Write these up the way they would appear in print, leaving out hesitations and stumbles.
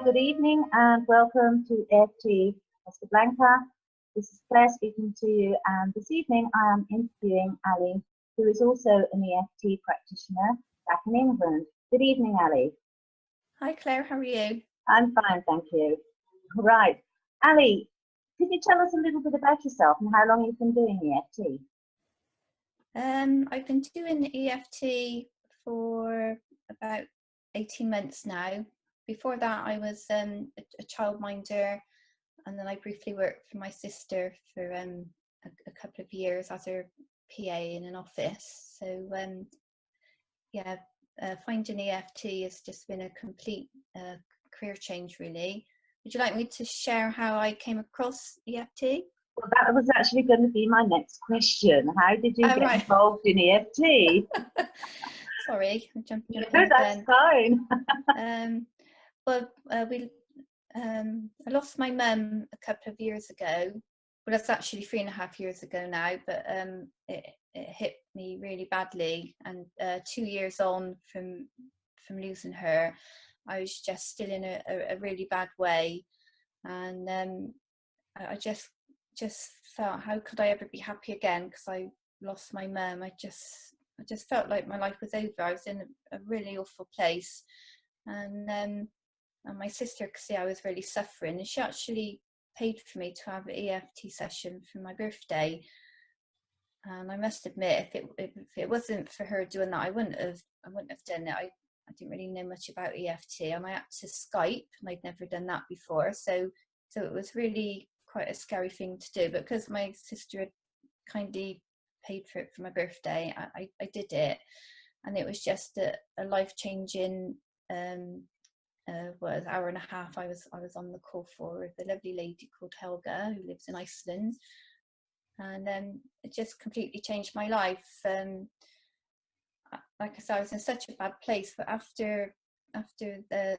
good evening and welcome to EFT Costa Blanca. This is Claire speaking to you, and this evening I am interviewing Ali, who is also an EFT practitioner back in England. Good evening, Ali. Hi Claire, how are you? I'm fine, thank you. Right, Ali, could you tell us a little bit about yourself and how long you've been doing EFT? I've been doing EFT for about 18 months now. Before that, I was a childminder, and then I briefly worked for my sister for a couple of years as her PA in an office. So finding EFT has just been a complete career change, really. Would you like me to share how I came across EFT? Well, that was actually going to be my next question. How did you get involved in EFT? Sorry, I'm jumping No, that's fine. I lost my mum a couple of years ago. Well, that's actually 3.5 years ago now, but it hit me really badly. And 2 years on from losing her, I was just still in a really bad way. And I just felt, how could I ever be happy again? Because I lost my mum. I just felt like my life was over. I was in a really awful place, and my sister could see I was really suffering, and she actually paid for me to have an EFT session for my birthday. And I must admit, if it wasn't for her doing that, I wouldn't have done it. I didn't really know much about EFT, and I had to Skype, and I'd never done that before. So it was really quite a scary thing to do. But because my sister had kindly paid for it for my birthday, I did it, and it was just a life-changing hour and a half I was on the call for with a lovely lady called Helga, who lives in Iceland, and it just completely changed my life. Like I said, I was in such a bad place, but after the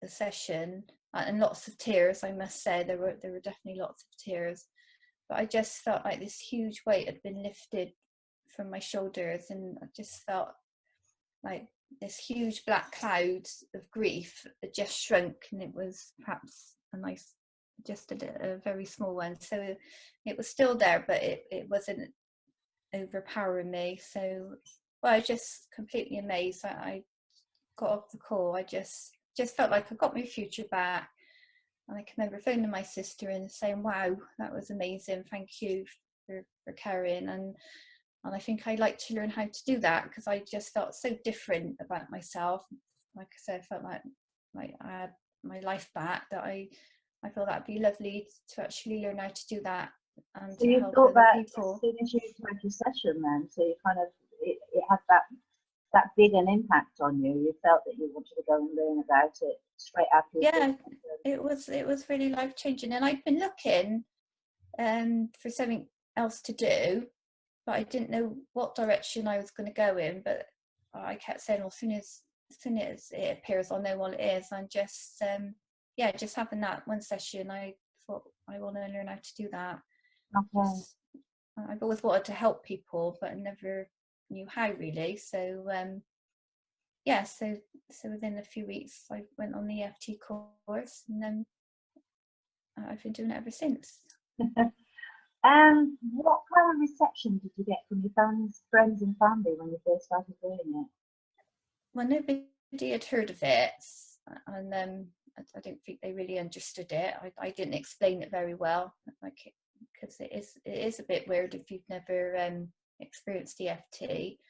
session, and lots of tears, I must say, there were definitely lots of tears, but I just felt like this huge weight had been lifted from my shoulders, and I just felt like this huge black cloud of grief that just shrunk, and it was perhaps a very small one. So it was still there, but it wasn't overpowering me. So I was just completely amazed. I got off the call. I just felt like I got my future back. And I can remember phoning my sister and saying, "Wow, that was amazing. Thank you for carrying." And I think I'd like to learn how to do that, because I just felt so different about myself. Like I said, I felt like I had my life back, that I thought that'd be lovely to actually learn how to do that and so to you help thought other that people. As soon as you had your session then, so you kind of, it had that big an impact on you. You felt that you wanted to go and learn about it straight after. Yeah, it was really life-changing, and I'd been looking for something else to do, but I didn't know what direction I was going to go in. But I kept saying, well, as soon as it appears, I'll know what it is. And just just having that one session, I thought, I want to learn how to do that. Okay. I've always wanted to help people, but I never knew how, really. So so within a few weeks I went on the EFT course, and then I've been doing it ever since. And what kind of reception did you get from your friends and family when you first started doing it? Well, nobody had heard of it, and I don't think they really understood it. I didn't explain it very well, because it is a bit weird if you've never experienced EFT.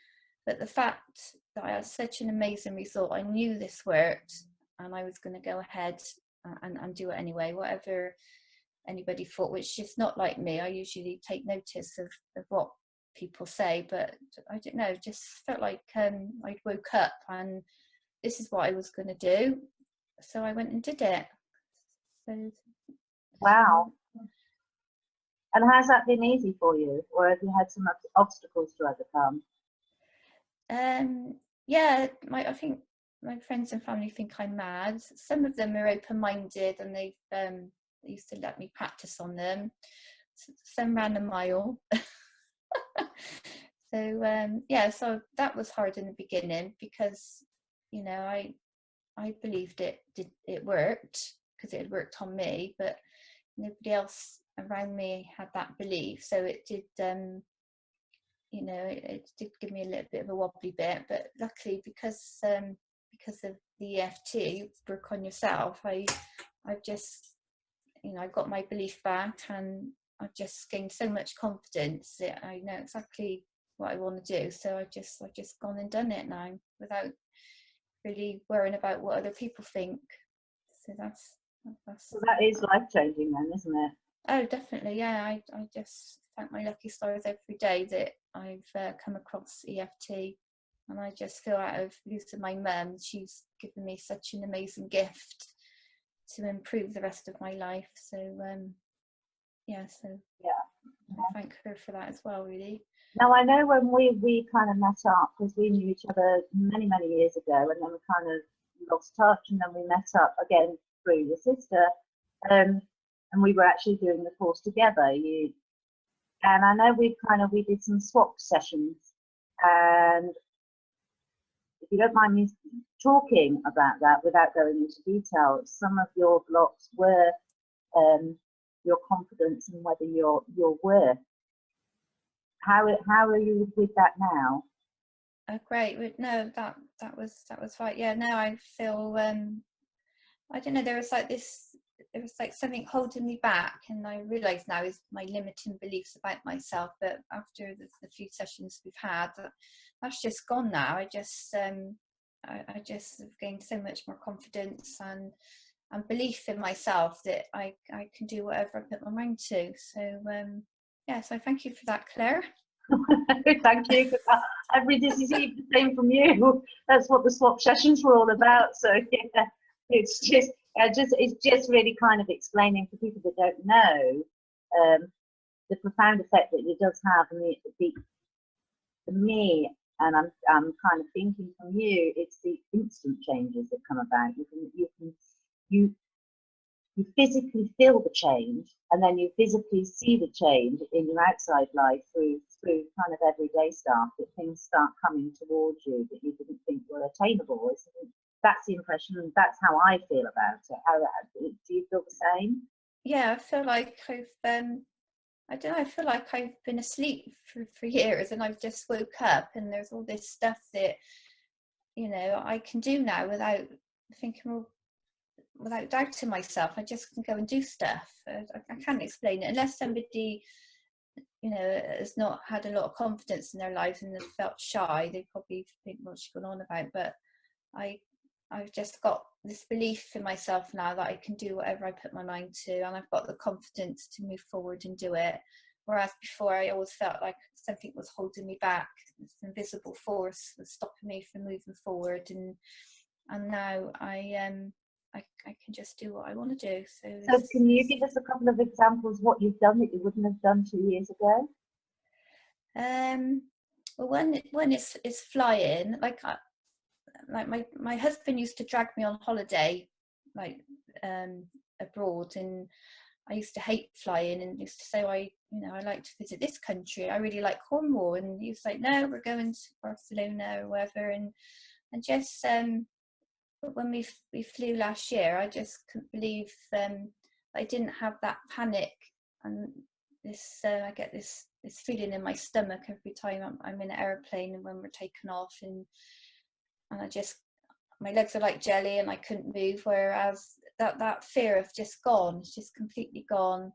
But the fact that I had such an amazing result, I knew this worked, and I was going to go ahead and do it anyway, whatever anybody thought, which is not like me. I usually take notice of what people say, but I don't know, just felt like I'd woke up and this is what I was going to do. So I went and did it. So, wow. And has that been easy for you, or have you had some obstacles to overcome? I think my friends and family think I'm mad. Some of them are open-minded, and they used to let me practice on them. Some ran a mile. So that was hard in the beginning, because I I believed it worked because it had worked on me, but nobody else around me had that belief. So it did, you know, it did give me a little bit of a wobbly bit. But luckily, because of the EFT work on yourself, I've just, you know, I got my belief back, and I've just gained so much confidence that I know exactly what I want to do. So I've just gone and done it now without really worrying about what other people think. So So that is life-changing then, isn't it? Oh, definitely, yeah. I just thank my lucky stars every day that I've come across EFT, and I just feel, out of losing my mum, she's given me such an amazing gift to improve the rest of my life. So yeah, I thank her for that as well, really. Now, I know when we kind of met up, because we knew each other many years ago, and then we kind of lost touch, and then we met up again through your sister, and we were actually doing the course together. And I know we did some swap sessions, and if you don't mind me talking about that without going into detail, some of your blocks were your confidence and whether your worth. How are you with that now? Oh, great. No, that was right. Yeah, now I feel, I don't know, there was like something holding me back, and I realise now is my limiting beliefs about myself. But after the few sessions we've had, that's just gone now. I just have gained so much more confidence and belief in myself that I can do whatever I put my mind to. So yeah, so thank you for that, Claire. Thank you. I've received the same from you. That's what the swap sessions were all about. So yeah, it's just really kind of explaining for people that don't know the profound effect that it does have. And for me, and I'm kind of thinking from you, it's the instant changes that come about. You physically feel the change, and then you physically see the change in your outside life through kind of everyday stuff, that things start coming towards you that you didn't think were attainable. That's the impression, and that's how I feel about it. Do you feel the same? Yeah, I feel like I've I don't know, I feel like I've been asleep for years, and I've just woke up, and there's all this stuff that, you know, I can do now without thinking, well, without doubting myself. I just can go and do stuff. I can't explain it unless somebody, you know, has not had a lot of confidence in their lives and have felt shy. They probably think what's she going on about. But I've just got this belief in myself now that I can do whatever I put my mind to, and I've got the confidence to move forward and do it. Whereas before, I always felt like something was holding me back. This invisible force was stopping me from moving forward, and now I can just do what I want to do. So can you give us a couple of examples what you've done that you wouldn't have done 2 years ago? Well, when it's flying, like my husband used to drag me on holiday, like abroad, and I used to hate flying, and used to say, I like to visit this country, I really like Cornwall, and he was like, no, we're going to Barcelona or wherever. And just when we flew last year, I just couldn't believe I didn't have that panic, and this I get this feeling in my stomach every time I'm in an airplane, and when we're taking off, and my legs are like jelly and I couldn't move, whereas that fear of just gone, it's just completely gone.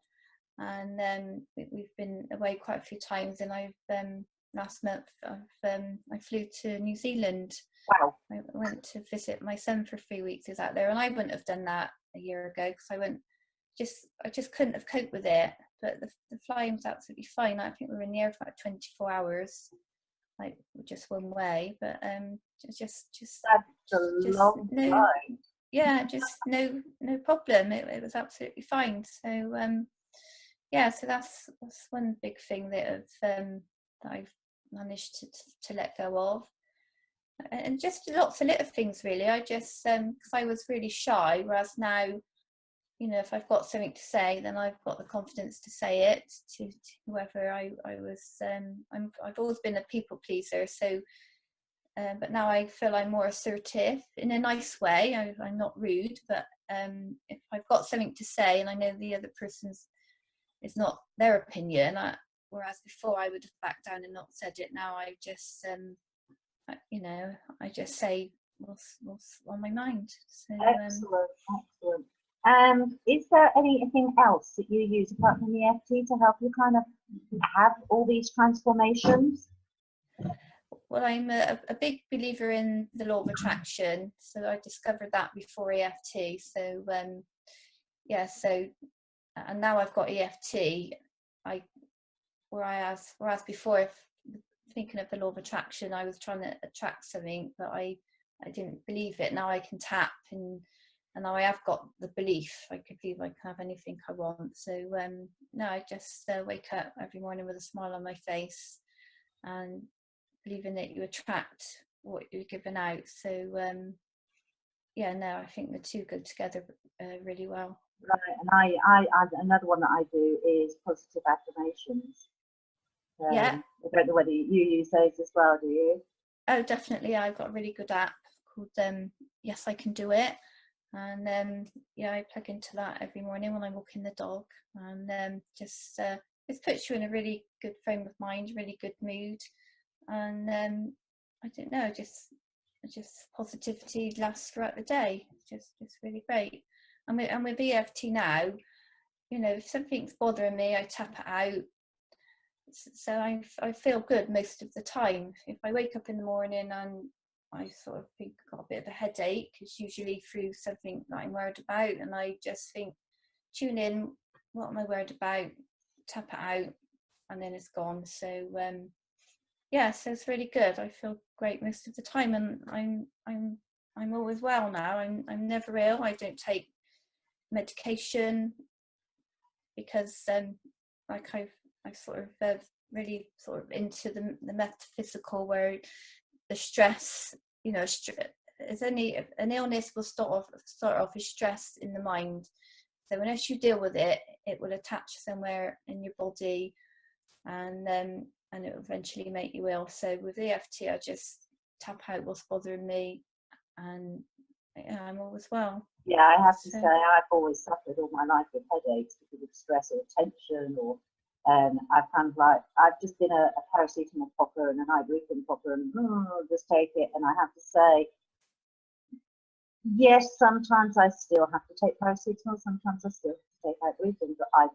And we've been away quite a few times, and I've last month I flew to New Zealand. Wow. I went to visit my son for 3 weeks. He was out there, and I wouldn't have done that a year ago because I just couldn't have coped with it. But the flying was absolutely fine. I think we were in the air for about 24 hours, like just one way. But just that's a long time. Yeah, just no problem. It was absolutely fine. So yeah, so that's one big thing that I've managed to let go of. And just lots of little things, really. I just because I was really shy, whereas now, you know, if I've got something to say, then I've got the confidence to say it to whoever I was. I've always been a people pleaser, so but now I feel I'm more assertive in a nice way. I'm not rude, but if I've got something to say and I know the other person's is not their opinion, whereas before I would have backed down and not said it. Now I just, I just say what's on my mind. So, excellent, excellent. And is there anything else that you use apart from the EFT to help you kind of have all these transformations? Well, I'm a big believer in the law of attraction. So I discovered that before EFT. So, and now I've got EFT. Whereas before, if thinking of the law of attraction, I was trying to attract something, but I didn't believe it. Now I can tap, and now I have got the belief. I could believe I can have anything I want. So now I just wake up every morning with a smile on my face, and believing that you attract what you're giving out. So I think the two go together really well. Right, and I another one that I do is positive affirmations. Yeah. I don't know whether you use those as well, do you? Oh, definitely. I've got a really good app called Yes, I Can Do It. And I plug into that every morning when I'm walking the dog. And just it puts you in a really good frame of mind, really good mood. And I don't know, just positivity lasts throughout the day. Just really great. And with EFT now, if something's bothering me, I tap it out. So I feel good most of the time. If I wake up in the morning and I sort of think I've got a bit of a headache, it's usually through something that I'm worried about, and I just think, tune in, what am I worried about, tap it out, and then it's gone. So so it's really good. I feel great most of the time, and I'm always well now. I'm never ill. I don't take medication because I sort of really sort of into the metaphysical, where the stress, as an illness will start off as stress in the mind. So unless you deal with it, it will attach somewhere in your body, and it will eventually make you ill. So with EFT, I just tap out what's bothering me, and I'm always well. Yeah, I have to say, I've always suffered all my life with headaches because of stress or tension, or I've just been a paracetamol popper and an ibuprofen popper, and just take it. And I have to say, yes, sometimes I still have to take paracetamol, sometimes I still have to take ibuprofen, but I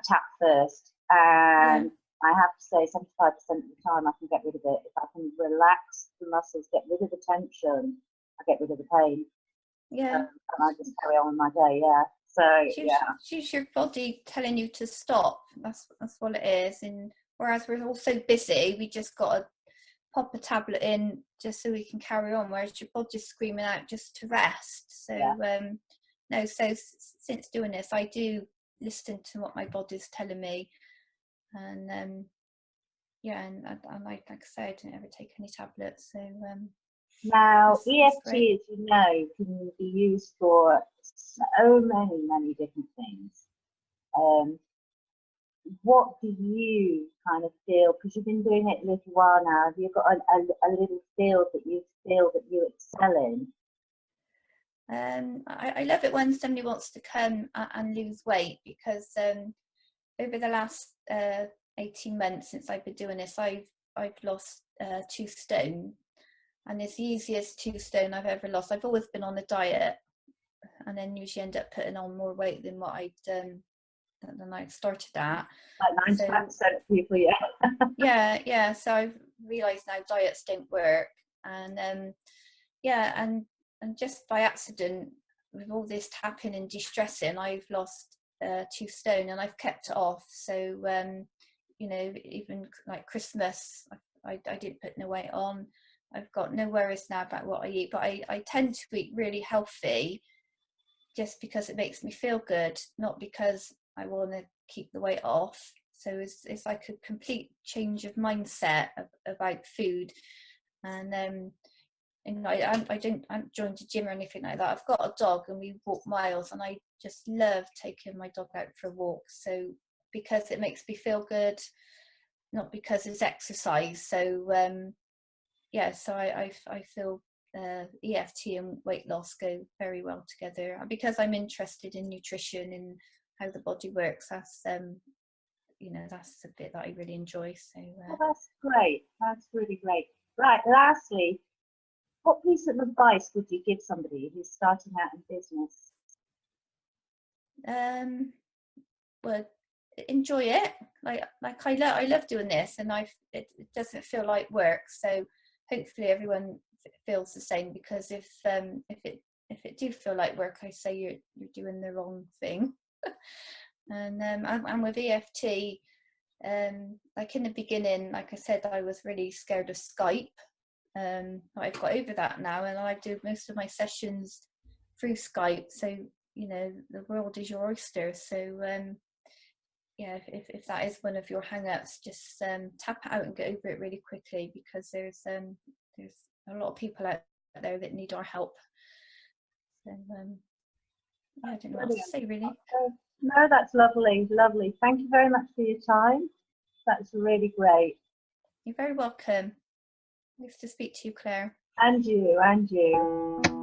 tap first, and I have to say 75% of the time I can get rid of it. If I can relax the muscles, get rid of the tension, I get rid of the pain. And I just carry on with my day. It's your body telling you to stop. That's what it is. And whereas we're all so busy, we just got to pop a tablet in just so we can carry on, whereas your body's screaming out just to rest. So so since doing this, I do listen to what my body's telling me, and and like I say, I don't ever take any tablets. So now EFT, as you know, can be used for so many different things. What do you kind of feel, because you've been doing it a little while now, have you got a little field that you feel that you excel in? I love it when somebody wants to come and lose weight, because over the last 18 months since I've been doing this, I've lost 2 stone, and it's the easiest 2 stone I've ever lost. I've always been on a diet, and then usually end up putting on more weight than what I'd than I started at. Like 95% of people, yeah. So I've realised now diets don't work, and and just by accident, with all this tapping and de-stressing, I've lost 2 stone, and I've kept it off. So even like Christmas, I didn't put no weight on. I've got no worries now about what I eat, but I tend to eat really healthy just because it makes me feel good, not because I want to keep the weight off. So it's like a complete change of mindset about food. And I don't join the gym or anything like that. I've got a dog and we walk miles, and I just love taking my dog out for a walk. So because it makes me feel good, not because it's exercise. So yeah, so I feel EFT and weight loss go very well together, because I'm interested in nutrition and how the body works. That's you know, that's the bit that I really enjoy. So well, that's great. That's really great. Right, lastly, what piece of advice would you give somebody who's starting out in business? Well, enjoy it. I love doing this, and it doesn't feel like work. So hopefully everyone feels the same, because if it do feel like work, I say you're doing the wrong thing. And with EFT, like in the beginning, like I said, I was really scared of Skype. I've got over that now, and I do most of my sessions through Skype. So you know, the world is your oyster. So yeah, if that is one of your hang-ups, just tap it out and get over it really quickly, because there's a lot of people out there that need our help. So yeah, I don't know what to say really. No, that's lovely, lovely. Thank you very much for your time. That's really great. You're very welcome. Nice to speak to you, Claire. And you, and you.